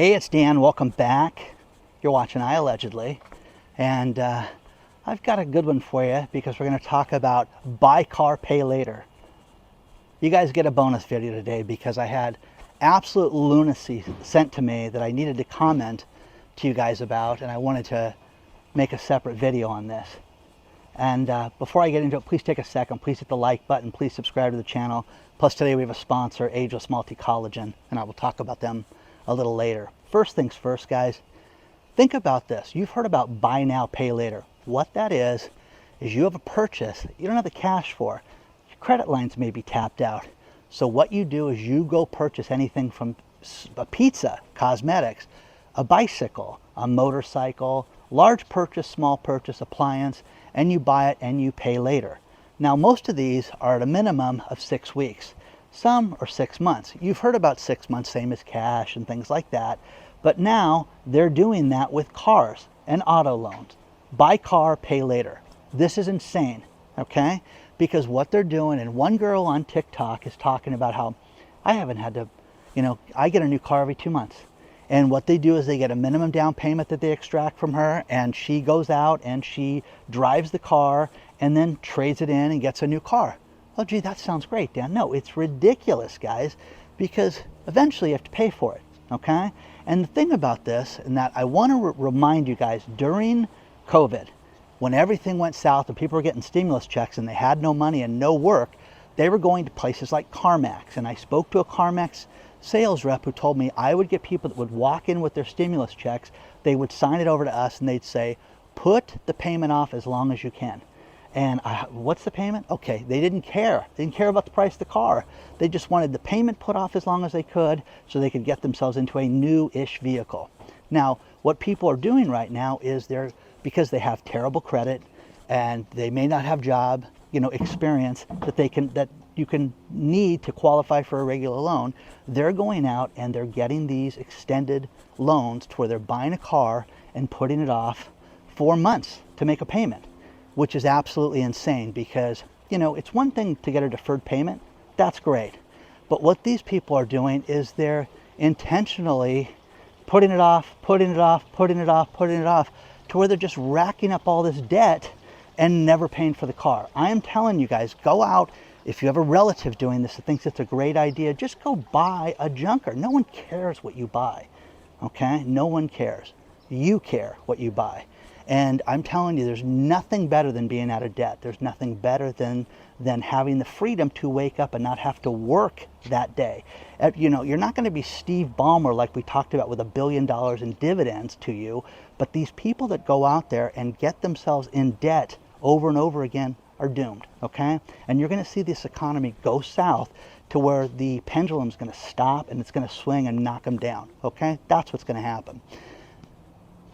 Hey, it's Dan. Welcome back. You're watching iAllegedly. And I've got a good one for you because we're going to talk about buy car, pay later. You guys get a bonus video today because I had absolute lunacy sent to me that I needed to comment to you guys about, and I wanted to make a separate video on this. And before I get into it, please take a second. Please hit the like button. Please subscribe to the channel. Plus today we have a sponsor, Ageless Multi-Collagen, and I will talk about them a little later. First things first, guys, think about this. You've heard about buy now, pay later. What that is you have a purchase you don't have the cash for. Your credit lines may be tapped out. So what you do is you go purchase anything from a pizza, cosmetics, a bicycle, a motorcycle, large purchase, small purchase, appliance, and you buy it and you pay later. Now, most of these are at a minimum of 6 weeks. Some are 6 months. You've heard about 6 months, same as cash and things like that. But now they're doing that with cars and auto loans. Buy car, pay later. This is insane, okay? Because what they're doing, and one girl on TikTok is talking about how I haven't had to, I get a new car every 2 months. And what they do is they get a minimum down payment that they extract from her, and she goes out and she drives the car and then trades it in and gets a new car. Oh, gee, that sounds great, Dan. No, it's ridiculous, guys, because eventually you have to pay for it, okay? And the thing about this, and that I want to remind you guys, during COVID, when everything went south and people were getting stimulus checks and they had no money and no work, they were going to places like CarMax. And I spoke to a CarMax sales rep who told me I would get people that would walk in with their stimulus checks, they would sign it over to us and they'd say, put the payment off as long as you can. And what's the payment? Okay, they didn't care. They didn't care about the price of the car. They just wanted the payment put off as long as they could so they could get themselves into a new-ish vehicle. Now, what people are doing right now is because they have terrible credit and they may not have job, experience that you can need to qualify for a regular loan, they're going out and they're getting these extended loans to where they're buying a car and putting it off 4 months to make a payment, which is absolutely insane because, it's one thing to get a deferred payment. That's great. But what these people are doing is they're intentionally putting it off to where they're just racking up all this debt and never paying for the car. I am telling you guys, go out. If you have a relative doing this that thinks it's a great idea, just go buy a junker. No one cares what you buy, okay? No one cares. You care what you buy. And I'm telling you, there's nothing better than being out of debt. There's nothing better than having the freedom to wake up and not have to work that day. You're not going to be Steve Ballmer like we talked about with $1 billion in dividends to you, but these people that go out there and get themselves in debt over and over again are doomed, okay? And you're going to see this economy go south to where the pendulum's going to stop and it's going to swing and knock them down, okay? That's what's going to happen.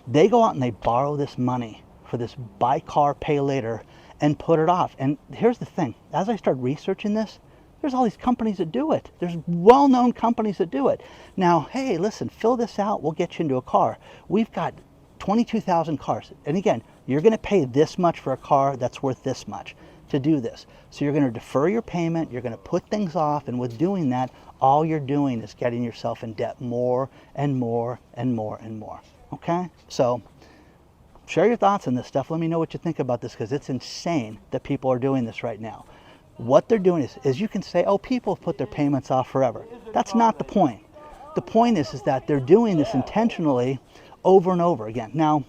They go out and they borrow this money for this buy car, pay later, and put it off. And here's the thing. As I started researching this, there's all these companies that do it. There's well-known companies that do it. Now, hey, listen, fill this out. We'll get you into a car. We've got 22,000 cars. And again, you're going to pay this much for a car that's worth this much to do this. So you're going to defer your payment. You're going to put things off. And with doing that, all you're doing is getting yourself in debt more and more and more and more. Okay? So share your thoughts on this stuff. Let me know what you think about this because it's insane that people are doing this right now. What they're doing is you can say, oh, people have put their payments off forever. That's not the point. The point is that they're doing this intentionally over and over again. Now,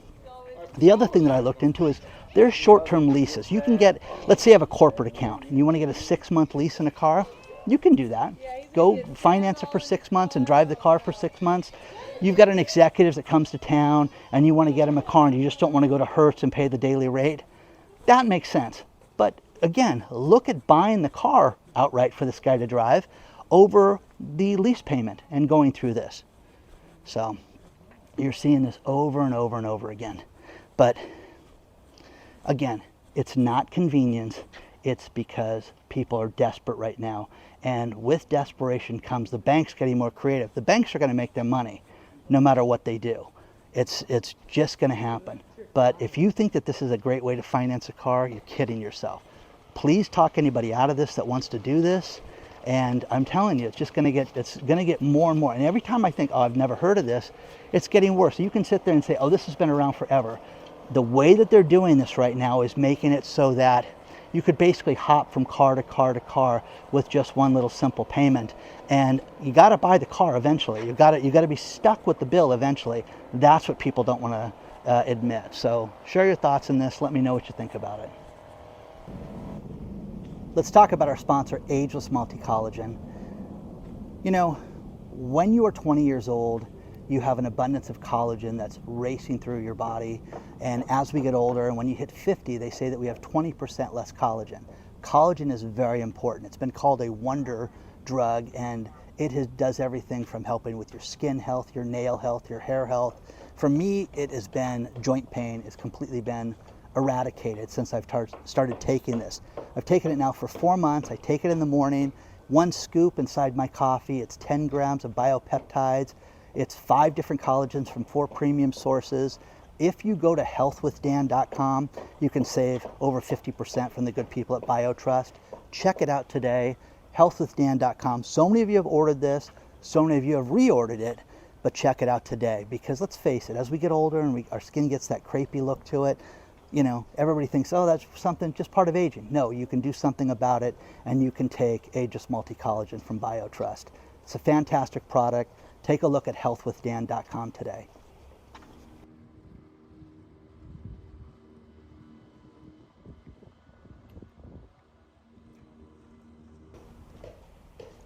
the other thing that I looked into is there's short-term leases. You can get, let's say you have a corporate account and you want to get a 6-month lease in a car. You can do that. Go finance it for 6 months and drive the car for 6 months. You've got an executive that comes to town and you want to get him a car and you just don't want to go to Hertz and pay the daily rate. That makes sense. But again, look at buying the car outright for this guy to drive over the lease payment and going through this. So you're seeing this over and over and over again. But again, it's not convenience. It's because people are desperate right now. And with desperation comes the banks getting more creative. The banks are going to make their money no matter what they do. It's just going to happen. But if you think that this is a great way to finance a car, you're kidding yourself. Please talk anybody out of this that wants to do this And I'm telling you, it's going to get more and more. And every time I think, oh, I've never heard of this, it's getting worse. You can sit there and say, oh, this has been around forever. The way that they're doing this right now is making it so that you could basically hop from car to car to car with just one little simple payment. And you got to buy the car eventually. You got to be stuck with the bill eventually. That's what people don't want to admit. So share your thoughts on this. Let me know what you think about it. Let's talk about our sponsor, Ageless Multi-Collagen. You know, when you are 20 years old, you have an abundance of collagen that's racing through your body. And as we get older, and when you hit 50, they say that we have 20% less collagen. Collagen is very important. It's been called a wonder drug, and does everything from helping with your skin health, your nail health, your hair health. For me, it has been joint pain. It's completely been eradicated since I've started taking this. I've taken it now for 4 months. I take it in the morning, 1 scoop inside my coffee. It's 10 grams of biopeptides. It's 5 different collagens from 4 premium sources. If you go to healthwithdan.com, you can save over 50% from the good people at BioTrust. Check it out today, healthwithdan.com. So many of you have ordered this, so many of you have reordered it, but check it out today, because let's face it, as we get older and our skin gets that crepey look to it, you know, everybody thinks, oh, that's something just part of aging. No, you can do something about it, and you can take Ageless Multi-Collagen from BioTrust. It's a fantastic product. Take a look at healthwithdan.com today.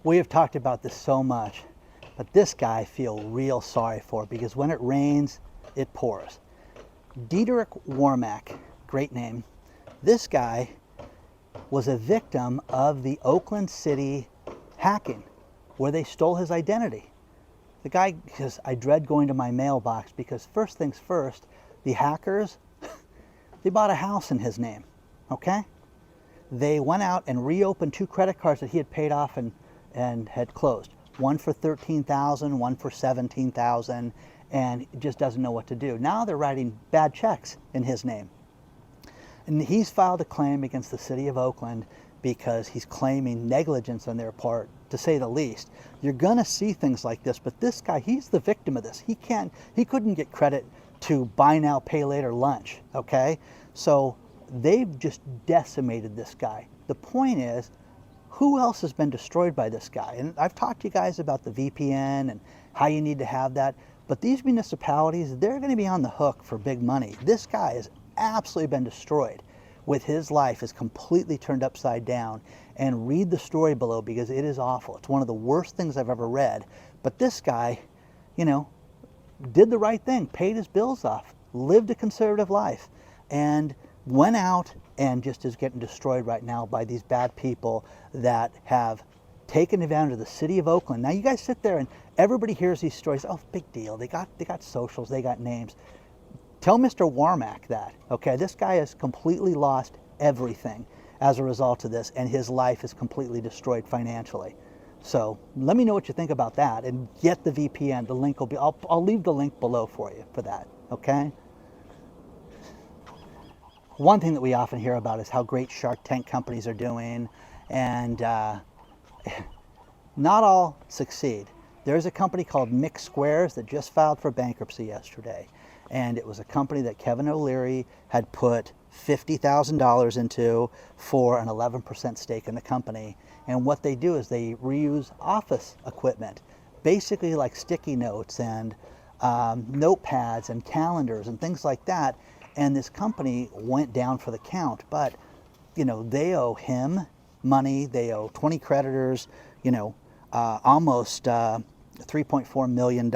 We have talked about this so much, but this guy I feel real sorry for, because when it rains, it pours. Dietrich Warmack, great name. This guy was a victim of the Oakland City hacking, where they stole his identity. The guy says, I dread going to my mailbox, because first things first, the hackers, they bought a house in his name, okay? They went out and reopened 2 credit cards that he had paid off and had closed. One for $13,000, one for $17,000, and just doesn't know what to do. Now they're writing bad checks in his name. And he's filed a claim against the city of Oakland because he's claiming negligence on their part, to say the least. You're gonna see things like this, but this guy, he's the victim of this. He couldn't get credit to buy now, pay later lunch, okay? So they've just decimated this guy. The point is, who else has been destroyed by this guy? And I've talked to you guys about the VPN and how you need to have that, but these municipalities, they're gonna be on the hook for big money. This guy has absolutely been destroyed. With his life is completely turned upside down. And read the story below, because it is awful. It's one of the worst things I've ever read. But this guy, you know, did the right thing, paid his bills off, lived a conservative life, and went out and just is getting destroyed right now by these bad people that have taken advantage of the city of Oakland. Now you guys sit there and everybody hears these stories. Oh, big deal. They got socials, they got names. Tell Mr. Warmack that, okay? This guy has completely lost everything as a result of this, and his life is completely destroyed financially. So let me know what you think about that, and get the VPN. The link will be, I'll leave the link below for you for that, okay? One thing that we often hear about is how great Shark Tank companies are doing, and not all succeed. There's a company called Mixed Squares that just filed for bankruptcy yesterday. And it was a company that Kevin O'Leary had put $50,000 into for an 11% stake in the company. And what they do is they reuse office equipment, basically like sticky notes and notepads and calendars and things like that. And this company went down for the count, but you know, they owe him money. They owe 20 creditors, you know, almost $3.4 million.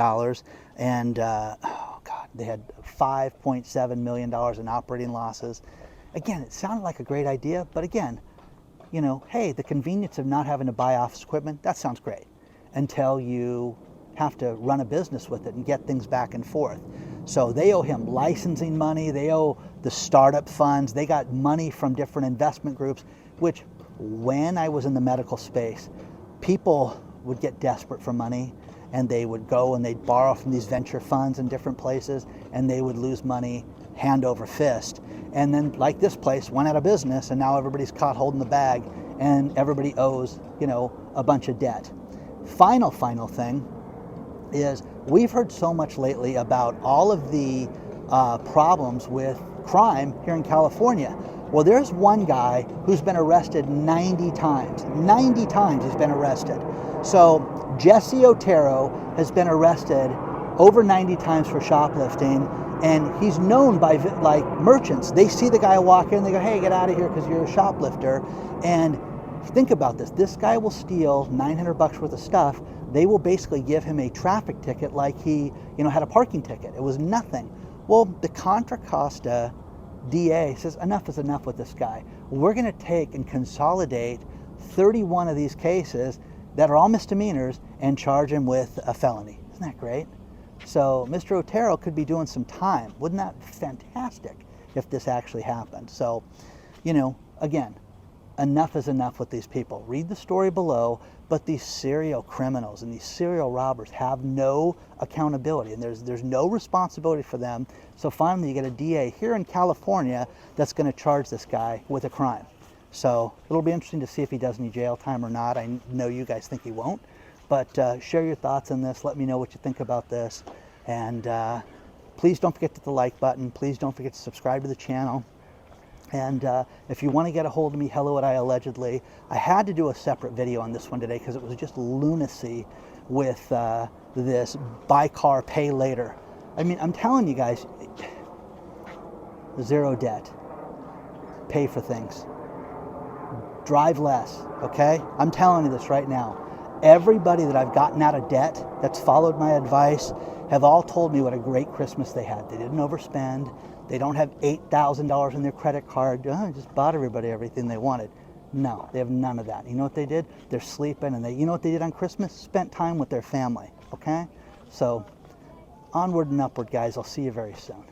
And oh God, they had $5.7 million in operating losses. Again, it sounded like a great idea, but again, you know, hey, the convenience of not having to buy office equipment, that sounds great, until you have to run a business with it and get things back and forth. So they owe him licensing money, they owe the startup funds, they got money from different investment groups, which when I was in the medical space, people would get desperate for money, and they would go and they'd borrow from these venture funds in different places, and they would lose money hand over fist. And then, like this place, went out of business, and now everybody's caught holding the bag, and everybody owes, a bunch of debt. Final thing is we've heard so much lately about all of the problems with crime here in California. Well, there's one guy who's been arrested 90 times. 90 times he's been arrested. So Jesse Otero has been arrested over 90 times for shoplifting, and he's known by like merchants. They see the guy walk in, they go, hey, get out of here because you're a shoplifter. And think about this. This guy will steal $900 worth of stuff. They will basically give him a traffic ticket like he, had a parking ticket. It was nothing. Well, the Contra Costa DA says enough is enough with this guy. We're going to take and consolidate 31 of these cases that are all misdemeanors and charge him with a felony. Isn't that great? So Mr. Otero could be doing some time. Wouldn't that be fantastic if this actually happened? So, again, enough is enough with these people. Read the story below, but these serial criminals and these serial robbers have no accountability, and there's no responsibility for them. So finally you get a DA here in California that's going to charge this guy with a crime. So it'll be interesting to see if he does any jail time or not. I know you guys think he won't, but share your thoughts on this. Let me know what you think about this, and please don't forget to hit the like button. Please don't forget to subscribe to the channel. And if you want to get a hold of me, hello at iAllegedly. I had to do a separate video on this one today because it was just lunacy with this buy car, pay later. I mean, I'm telling you guys, zero debt, pay for things, drive less, okay? I'm telling you this right now. Everybody that I've gotten out of debt that's followed my advice have all told me what a great Christmas they had. They didn't overspend. They don't have $8,000 in their credit card. Just bought everybody everything they wanted. No, they have none of that. You know what they did? They're sleeping, and you know what they did on Christmas? Spent time with their family, okay? So, onward and upward, guys. I'll see you very soon.